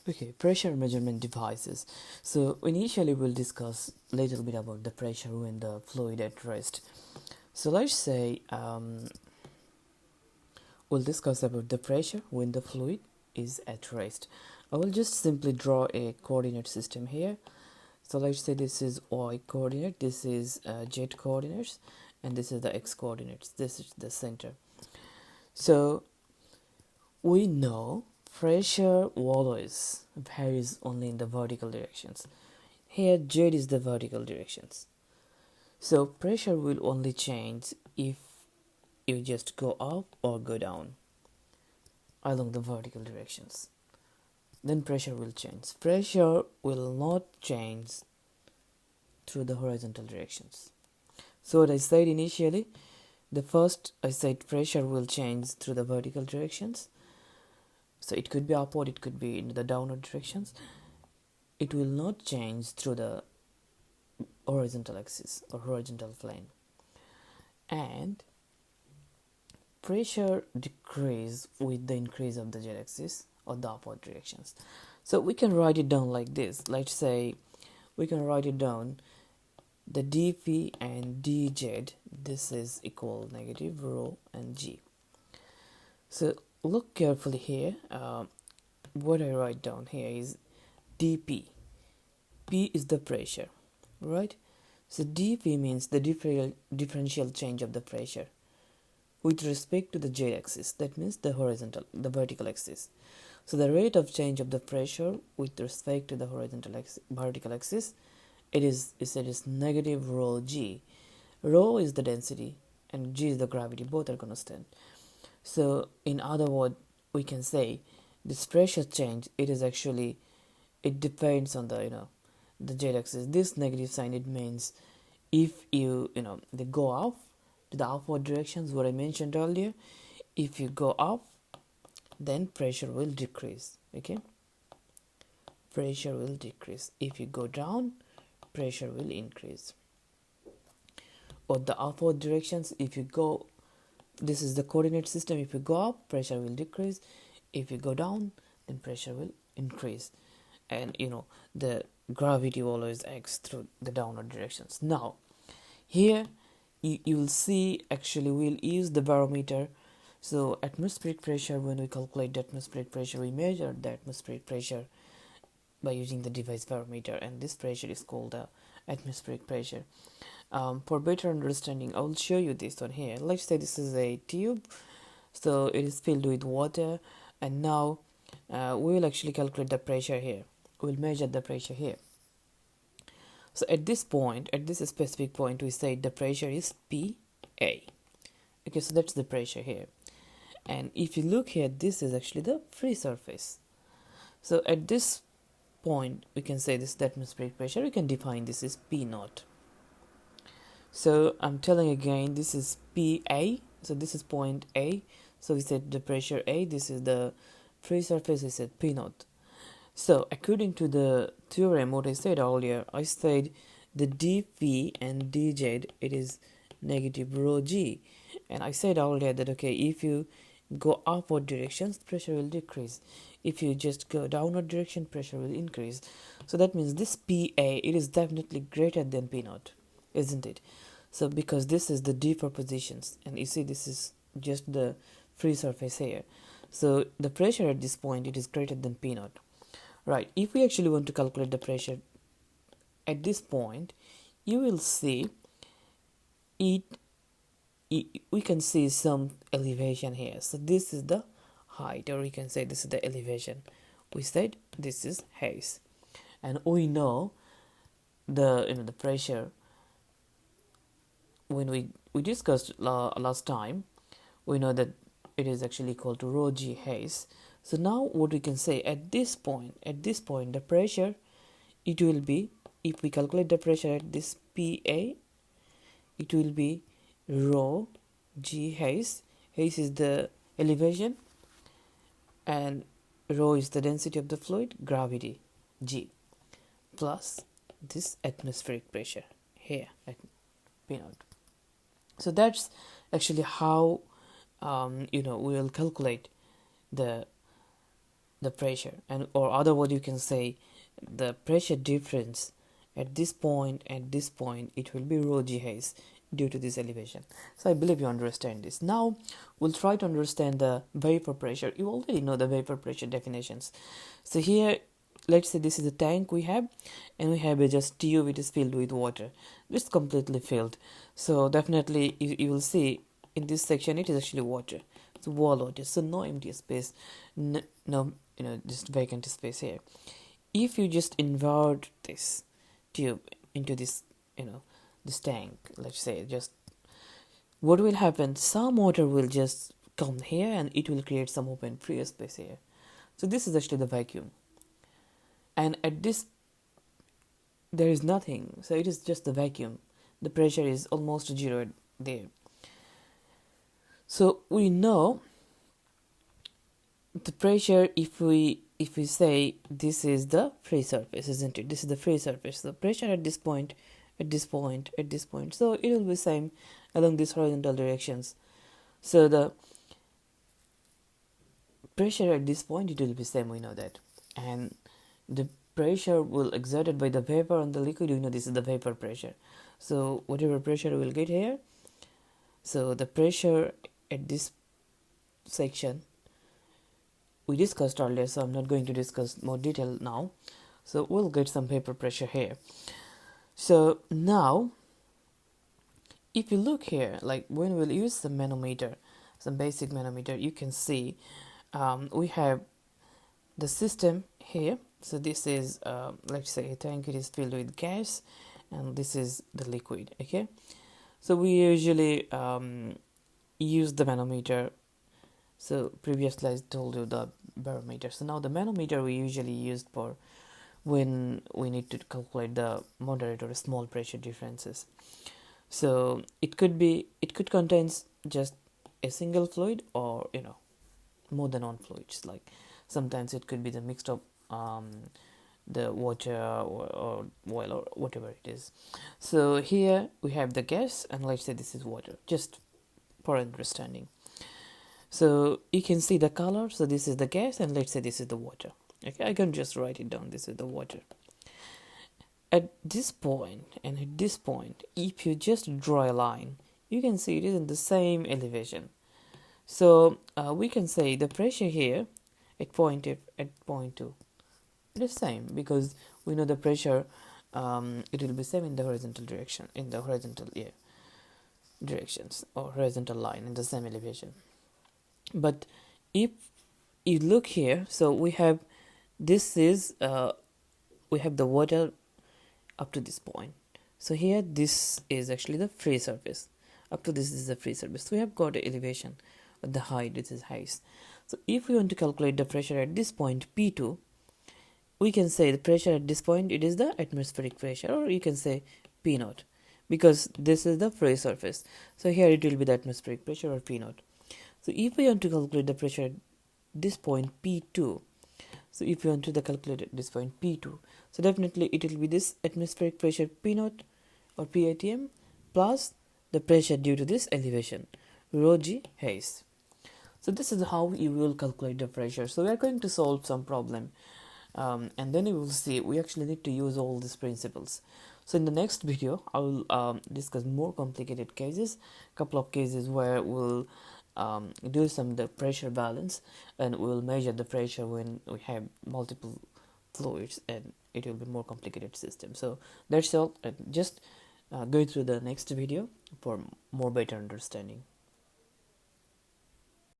Okay, pressure measurement devices. So initially we'll discuss a little bit about the pressure when the fluid at rest. So let's say we'll discuss about the pressure when the fluid is at rest. I will just simply draw a coordinate system here. So let's say this is y coordinate, this is z coordinates, and this is the x coordinates. This is the center. So we know pressure always varies only in the vertical directions. Here z is the vertical directions. So pressure will only change if you just go up or go down along the vertical directions. Then pressure will change. Pressure will not change through the horizontal directions. So what I said initially, the first I said pressure will change through the vertical directions. So it could be upward, it could be in the downward directions. It will not change through the horizontal axis or horizontal plane. And pressure decrease with the increase of the z-axis or the upward directions. So we can write it down like this. Let's say we can write it down, the dp and dz, this is equal negative rho and g. So look carefully here. What I write down here is dp. P is the pressure, right? So dp means the differential change of the pressure with respect to the z-axis. That means the vertical axis. So the rate of change of the pressure with respect to the vertical axis, it is negative rho g. Rho is the density and g is the gravity. Both are constant. So in other words, we can say this pressure change, it depends on the z-axis. This negative sign, it means if they go up to the upward directions, what I mentioned earlier, if you go up, then pressure will decrease. Okay, pressure will decrease. If you go down, pressure will increase. Or the upward directions, if you go, this is the coordinate system, if you go up, pressure will decrease. If you go down, then pressure will increase. And the gravity always acts through the downward directions. Now here you will see, actually we'll use the barometer. So atmospheric pressure, when we calculate the atmospheric pressure, we measure the atmospheric pressure by using the device barometer, and this pressure is called the atmospheric pressure. For better understanding, I will show you this one here. Let's say this is a tube, so it is filled with water, and now we will actually calculate the pressure here. We will measure the pressure here. So at this point, at this specific point, we say the pressure is PA. Okay, so that's the pressure here. And if you look here, this is actually the free surface. So at this point, we can say this is the atmospheric pressure. We can define this as P naught. So I'm telling again, this is PA. So this is point A. So we said the pressure A. This is the free surface. We said P naught. So according to the theorem, what I said earlier, I said the dp and dz, it is negative rho g. And I said earlier that, okay, if you go upward directions, pressure will decrease. If you just go downward direction, pressure will increase. So that means this PA, it is definitely greater than P naught, isn't it? So because this is the deeper positions, and you see this is just the free surface here. So the pressure at this point, it is greater than P naught. Right, if we actually want to calculate the pressure at this point, you will see we can see some elevation here. So this is the height, or we can say this is the elevation. We said this is haze, and we know the pressure when we discussed last time. We know that it is actually equal to rho g haze. So now what we can say, at this point the pressure, it will be, if we calculate the pressure at this PA, it will be rho g haze. Haze is the elevation and rho is the density of the fluid, gravity g, plus this atmospheric pressure here at P naught. So that's actually how we will calculate the the pressure, and or other word you can say the pressure difference at this point, it will be rho g haze due to this elevation. So I believe you understand this. Now we'll try to understand the vapor pressure. You already know the vapor pressure definitions. So here, let's say this is a tank we have, and we have a just tube which is filled with water. It's completely filled. So definitely you will see in this section it is actually water. It's wall water, so no empty space, no just vacant space here. If you just invert this tube into this this tank, let's say, just what will happen, some water will just come here and it will create some open free space here. So this is actually the vacuum, and at this there is nothing, so it is just the vacuum. The pressure is almost zero there. So we know the pressure, if we say this is the free surface, isn't it? This is the free surface. The pressure at this point, at this point, at this point, so it will be same along these horizontal directions. So the pressure at this point, it will be same, we know that. And the pressure will exerted by the vapor on the liquid, you know this is the vapor pressure. So whatever pressure we'll get here, so the pressure at this section we discussed earlier, so I'm not going to discuss more detail now. So we'll get some vapor pressure here. So now if you look here, like when we'll use the manometer, some basic manometer, you can see we have the system here. So this is let's say a tank, it is filled with gas, and this is the liquid. Okay, so we usually use the manometer. So previously I told you the barometer. So now the manometer we usually use for when we need to calculate the moderate or small pressure differences. So it could contains just a single fluid, or more than one fluids. Like sometimes it could be the mixed up the water or oil or whatever it is. So here we have the gas, and let's say this is water, just for understanding. So you can see the color. So this is the gas, and let's say this is the water. Okay, I can just write it down. This is the water. At this point and at this point, if you just draw a line, you can see it is in the same elevation. So we can say the pressure here at point 2, it is same, because we know the pressure it will be same in the horizontal direction, in the horizontal directions, or horizontal line in the same elevation. But if you look here, so we have this is we have the water up to this point. So here this is actually the free surface. Up to this is the free surface. So we have got the elevation, the height, this is height. So if we want to calculate the pressure at this point P2, we can say the pressure at this point, it is the atmospheric pressure, or you can say P0, because this is the free surface. So here it will be the atmospheric pressure, or P0. So if we want to calculate the pressure at this point P2, so if you want to calculate at this point P2, so definitely it will be this atmospheric pressure P0 or PATM plus the pressure due to this elevation, rho g haze. So this is how you will calculate the pressure. So we are going to solve some problem, and then you will see we actually need to use all these principles. So in the next video I will discuss more complicated cases, couple of cases where we'll do some the pressure balance, and we will measure the pressure when we have multiple fluids, and it will be more complicated system. So that's all. Just go through the next video for more better understanding.